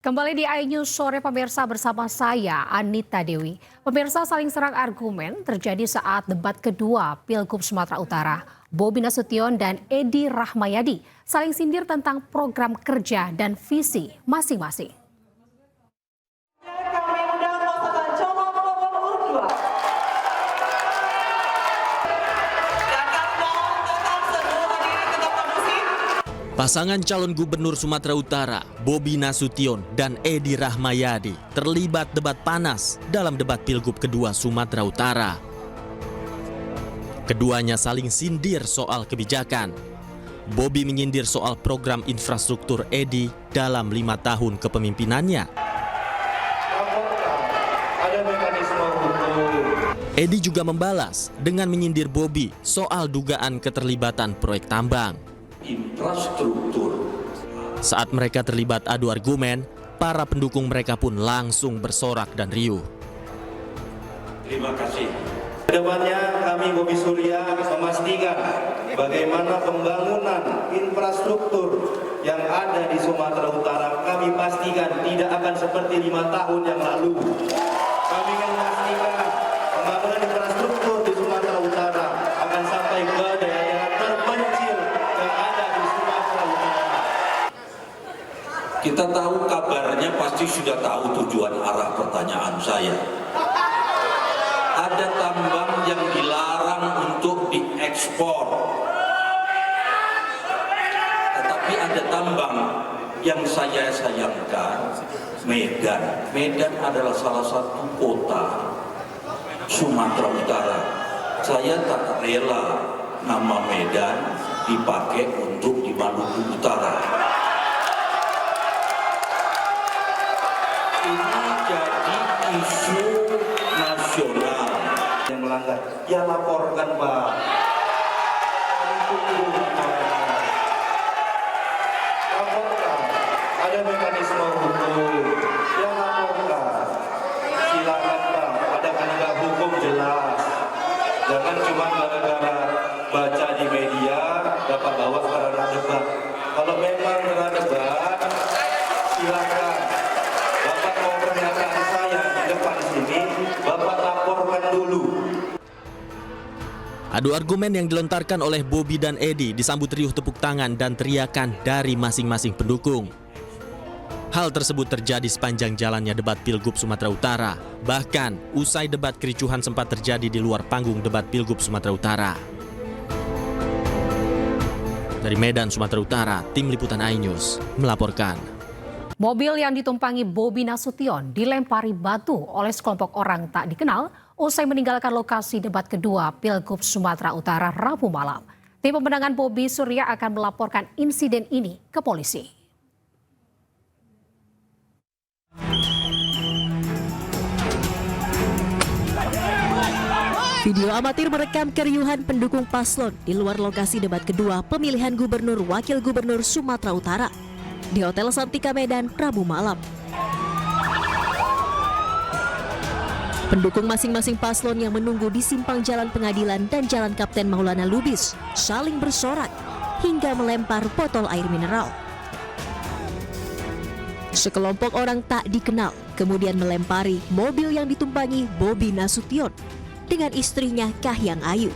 Kembali di iNews sore pemirsa bersama saya Anita Dewi. Pemirsa saling serang argumen terjadi saat debat kedua Pilgub Sumatera Utara. Bobi Nasution dan Edi Rahmayadi saling sindir tentang program kerja dan visi masing-masing. Pasangan calon gubernur Sumatera Utara, Bobi Nasution dan Edi Rahmayadi terlibat debat panas dalam debat Pilgub kedua Sumatera Utara. Keduanya saling sindir soal kebijakan. Bobi menyindir soal program infrastruktur Edi dalam 5 tahun kepemimpinannya. Edi juga membalas dengan menyindir Bobi soal dugaan keterlibatan proyek tambang. Infrastruktur. Saat mereka terlibat adu argumen, para pendukung mereka pun langsung bersorak dan riuh. Terima kasih. Kedepannya kami Bobi Surya memastikan bagaimana pembangunan infrastruktur yang ada di Sumatera Utara kami pastikan tidak akan seperti 5 tahun yang lalu. Kami akan memastikan pembangunan infrastruktur di Sumatera Utara akan sampai ke daerah terpencil yang ada di Sumatera Utara. Kita tahu kabarnya pasti sudah tahu tujuan arah pertanyaan saya. Ada tambang yang dilarang untuk diekspor. Tetapi ada tambang yang saya sayangkan, Medan. Medan adalah salah satu kota Sumatera Utara. Saya tak rela nama Medan dipakai untuk di Maluku Utara. Ini jadi isu nasional yang melanggar. Ya laporkan, Pak. Laporkan. Ada mekanisme hukum. Ya laporkan. Silakan, Pak. Ada penegak hukum jelas. Jangan cuma gara-gara baca di media dapat bawa ke ranah debat. Kalau memang ranah debat, silakan. Bapak mau pernyataan saya di depan sini, Bapak laporkan dulu. Adu argumen yang dilontarkan oleh Bobi dan Edi disambut riuh tepuk tangan dan teriakan dari masing-masing pendukung. Hal tersebut terjadi sepanjang jalannya debat Pilgub Sumatera Utara. Bahkan, usai debat kericuhan sempat terjadi di luar panggung debat Pilgub Sumatera Utara. Dari Medan, Sumatera Utara, Tim Liputan iNews melaporkan. Mobil yang ditumpangi Bobi Nasution dilempari batu oleh sekelompok orang tak dikenal usai meninggalkan lokasi debat kedua Pilgub Sumatera Utara Rabu malam. Tim pemenangan Bobi Surya akan melaporkan insiden ini ke polisi. Video amatir merekam keriuhan pendukung paslon di luar lokasi debat kedua pemilihan gubernur wakil gubernur Sumatera Utara di Hotel Santika Medan Rabu malam. Pendukung masing-masing paslon yang menunggu di simpang Jalan Pengadilan dan Jalan Kapten Maulana Lubis saling bersorak hingga melempar botol air mineral. Sekelompok orang tak dikenal kemudian melempari mobil yang ditumpangi Bobi Nasution dengan istrinya Kahiyang Ayu.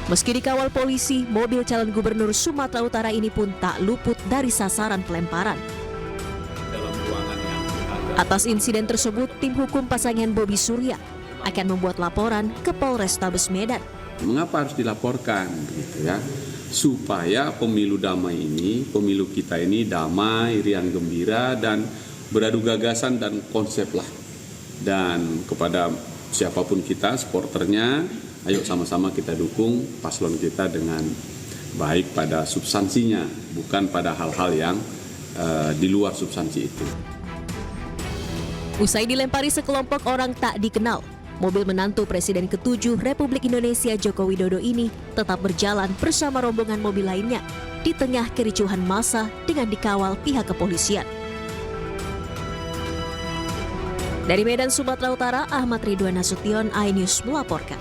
Meski dikawal polisi, mobil calon gubernur Sumatera Utara ini pun tak luput dari sasaran pelemparan. Atas insiden tersebut, tim hukum pasangan Bobi Surya akan membuat laporan ke Polrestabes Medan. Mengapa harus dilaporkan, gitu ya? Supaya pemilu damai ini, pemilu kita ini damai, riang gembira dan beradu gagasan dan konsep lah. Dan kepada siapapun kita, supporternya, ayo sama-sama kita dukung paslon kita dengan baik pada substansinya, bukan pada hal-hal yang di luar substansi itu. Usai dilempari sekelompok orang tak dikenal, mobil menantu Presiden ke-7 Republik Indonesia Joko Widodo ini tetap berjalan bersama rombongan mobil lainnya di tengah kericuhan massa dengan dikawal pihak kepolisian. Dari Medan, Sumatera Utara, Ahmad Ridwan Nasution, iNews melaporkan.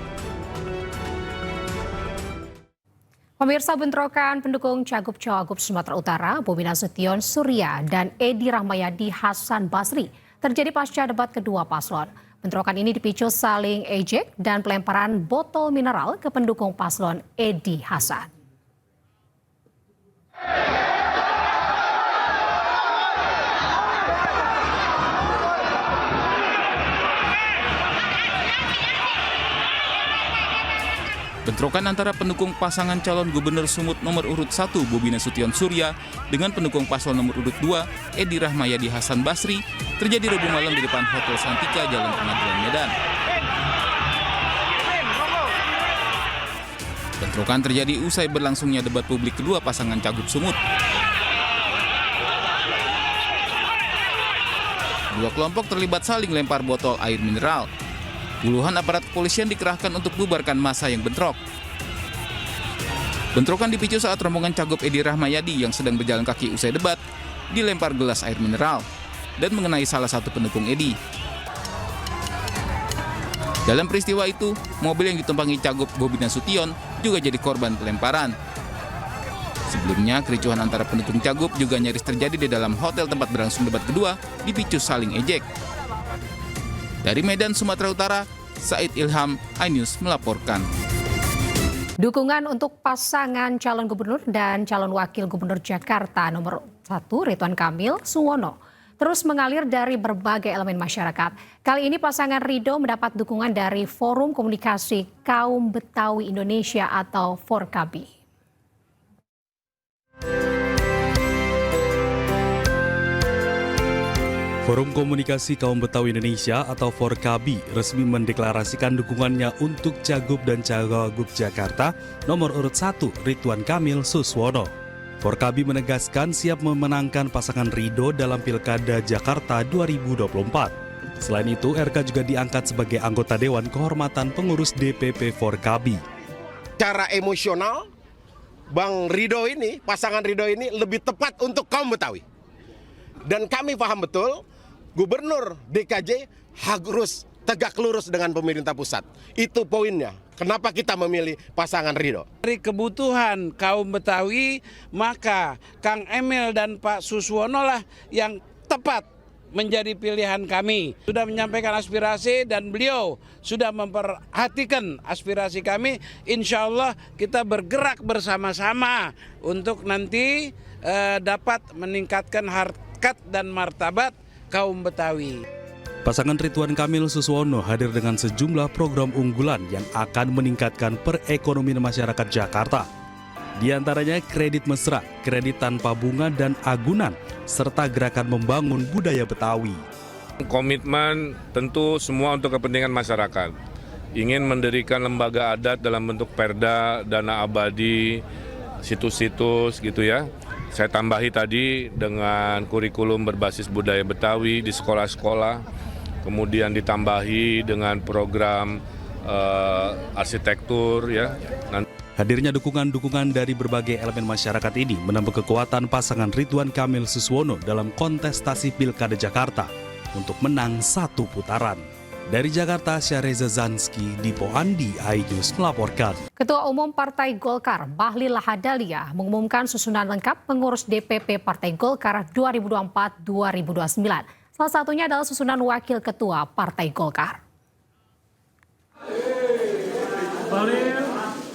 Pemirsa, bentrokan pendukung Cagup-Cawagup Sumatera Utara, Bobi Nasution Surya dan Edi Rahmayadi Hasan Basri terjadi pasca debat kedua paslon. Bentrokan ini dipicu saling ejek dan pelemparan botol mineral ke pendukung paslon Edi Hasan. Bentrokan antara pendukung pasangan calon gubernur Sumut nomor urut 1 Bobi Nasution Surya dengan pendukung paslon nomor urut 2 Edi Rahmayadi Hasan Basri terjadi Rabu malam di depan Hotel Santika, Jalan Pengadilan Medan. Bentrokan terjadi usai berlangsungnya debat publik kedua pasangan cagup Sumut. Dua kelompok terlibat saling lempar botol air mineral. Puluhan aparat kepolisian dikerahkan untuk bubarkan massa yang bentrok. Bentrokan dipicu saat rombongan cagup Edi Rahmayadi yang sedang berjalan kaki usai debat dilempar gelas air mineral dan mengenai salah satu pendukung Edi. Dalam peristiwa itu, mobil yang ditumpangi cagup Bobi Nasution juga jadi korban pelemparan. Sebelumnya, kericuhan antara pendukung cagup juga nyaris terjadi di dalam hotel tempat berlangsung debat kedua dipicu saling ejek. Dari Medan, Sumatera Utara, Said Ilham, iNews melaporkan. Dukungan untuk pasangan calon gubernur dan calon wakil gubernur Jakarta nomor 1 Ridwan Kamil Suwono terus mengalir dari berbagai elemen masyarakat. Kali ini pasangan Ridho mendapat dukungan dari Forum Komunikasi Kaum Betawi Indonesia atau Forkabi. Forum Komunikasi Kaum Betawi Indonesia atau Forkabi resmi mendeklarasikan dukungannya untuk Cagup dan Cawagup Jakarta nomor urut 1 Ridwan Kamil Suswono. Forkabi menegaskan siap memenangkan pasangan Ridho dalam Pilkada Jakarta 2024. Selain itu, RK juga diangkat sebagai anggota Dewan Kehormatan Pengurus DPP Forkabi. Cara emosional, Bang Ridho ini, pasangan Ridho ini lebih tepat untuk kaum Betawi. Dan kami paham betul, Gubernur DKJ harus tegak lurus dengan pemerintah pusat. Itu poinnya. Kenapa kita memilih pasangan Ridho? Dari kebutuhan kaum Betawi, maka Kang Emil dan Pak Suswono lah yang tepat menjadi pilihan kami. Sudah menyampaikan aspirasi dan beliau sudah memperhatikan aspirasi kami. Insya Allah kita bergerak bersama-sama untuk nanti dapat meningkatkan harkat dan martabat kaum Betawi. Pasangan Ridwan Kamil Suswono hadir dengan sejumlah program unggulan yang akan meningkatkan perekonomian masyarakat Jakarta. Di antaranya kredit mesra, kredit tanpa bunga dan agunan, serta gerakan membangun budaya Betawi. Komitmen tentu semua untuk kepentingan masyarakat. Ingin mendirikan lembaga adat dalam bentuk perda, dana abadi, situs-situs gitu ya. Saya tambahi tadi dengan kurikulum berbasis budaya Betawi di sekolah-sekolah, kemudian ditambahi dengan program arsitektur ya. Hadirnya dukungan-dukungan dari berbagai elemen masyarakat ini menambah kekuatan pasangan Ridwan Kamil Suswono dalam kontestasi Pilkada Jakarta untuk menang satu putaran. Dari Jakarta, Syareza Zanski, Dipo Andi, iNews melaporkan. Ketua Umum Partai Golkar, Bahlil Lahadalia, mengumumkan susunan lengkap pengurus DPP Partai Golkar 2024-2029. Salah satunya adalah susunan Wakil Ketua Partai Golkar.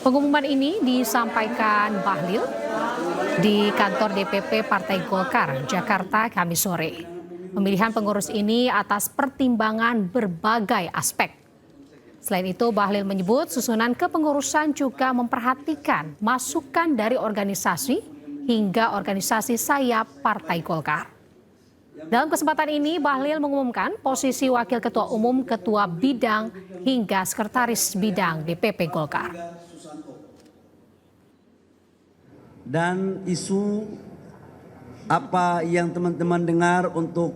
Pengumuman ini disampaikan Bahlil di kantor DPP Partai Golkar, Jakarta, Kamis sore. Pemilihan pengurus ini atas pertimbangan berbagai aspek. Selain itu, Bahlil menyebut susunan kepengurusan juga memperhatikan masukan dari organisasi hingga organisasi sayap Partai Golkar. Dalam kesempatan ini, Bahlil mengumumkan posisi Wakil Ketua Umum, Ketua Bidang, hingga Sekretaris Bidang DPP Golkar. Dan isu apa yang teman-teman dengar untuk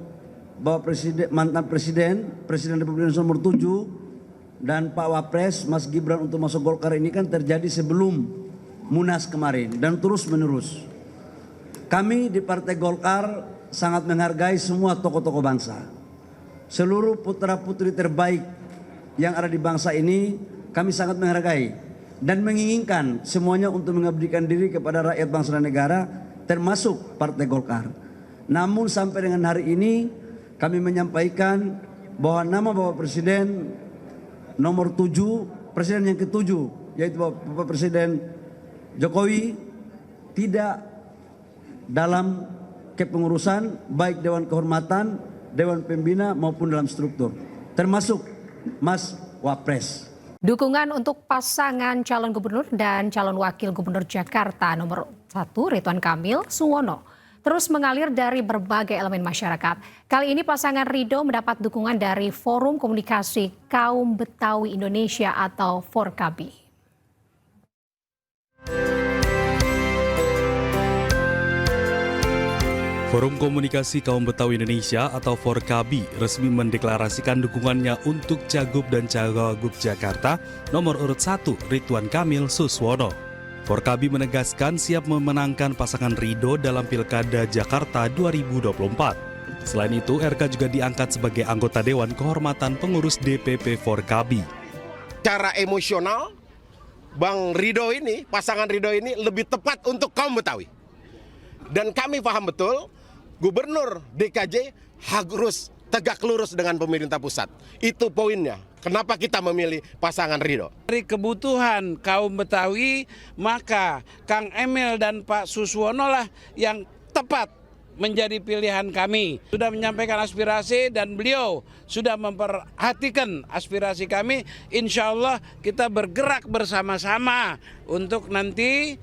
Bapak Presiden, mantan Presiden Republik Indonesia nomor 7 dan Pak Wapres Mas Gibran untuk masuk Golkar ini kan terjadi sebelum Munas kemarin dan terus menerus. Kami di Partai Golkar sangat menghargai semua tokoh-tokoh bangsa. seluruh putra-putri terbaik yang ada di bangsa ini kami sangat menghargai dan menginginkan semuanya untuk mengabdikan diri kepada rakyat bangsa dan negara, termasuk Partai Golkar. Namun sampai dengan hari ini kami menyampaikan bahwa nama Bapak Presiden nomor 7, Presiden yang ke-7, yaitu Bapak Presiden Jokowi, tidak dalam kepengurusan baik Dewan Kehormatan, Dewan Pembina maupun dalam struktur, termasuk Mas Wapres. Dukungan untuk pasangan calon gubernur dan calon wakil gubernur Jakarta nomor 1 Ridwan Kamil Suwono terus mengalir dari berbagai elemen masyarakat. Kali ini pasangan Ridho mendapat dukungan dari Forum Komunikasi Kaum Betawi Indonesia atau Forkabi. Forum Komunikasi Kaum Betawi Indonesia atau Forkabi resmi mendeklarasikan dukungannya untuk Cagup dan Cawagup Jakarta nomor urut 1 Ridwan Kamil Suswono. Forkabi menegaskan siap memenangkan pasangan Ridho dalam Pilkada Jakarta 2024. Selain itu, RK juga diangkat sebagai anggota Dewan Kehormatan Pengurus DPP Forkabi. Cara emosional, Bang Ridho ini, pasangan Ridho ini lebih tepat untuk kaum Betawi. Dan kami paham betul, Gubernur DKJ harus tegak lurus dengan pemerintah pusat. Itu poinnya. Kenapa kita memilih pasangan Ridho? Dari kebutuhan kaum Betawi, maka Kang Emil dan Pak Suswono lah yang tepat menjadi pilihan kami. Sudah menyampaikan aspirasi dan beliau sudah memperhatikan aspirasi kami. Insya Allah kita bergerak bersama-sama untuk nanti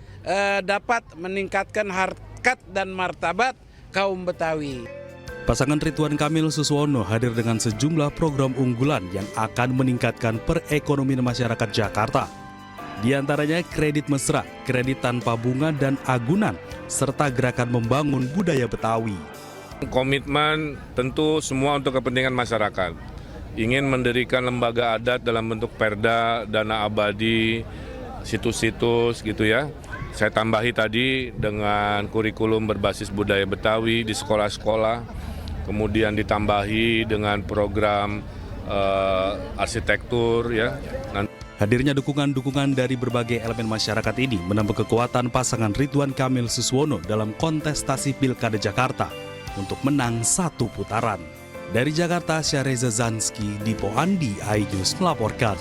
dapat meningkatkan harkat dan martabat kaum Betawi. Pasangan Ridwan Kamil Suswono hadir dengan sejumlah program unggulan yang akan meningkatkan perekonomian masyarakat Jakarta. Di antaranya kredit mesra, kredit tanpa bunga dan agunan, serta gerakan membangun budaya Betawi. Komitmen tentu semua untuk kepentingan masyarakat. Ingin mendirikan lembaga adat dalam bentuk perda, dana abadi, situs-situs gitu ya. Saya tambahi tadi dengan kurikulum berbasis budaya Betawi di sekolah-sekolah. Kemudian ditambahi dengan program arsitektur ya. Hadirnya dukungan-dukungan dari berbagai elemen masyarakat ini menambah kekuatan pasangan Ridwan Kamil Suswono dalam kontestasi Pilkada Jakarta untuk menang 1 putaran. Dari Jakarta, Syareza Zanski, Dipo Andi, iNews melaporkan.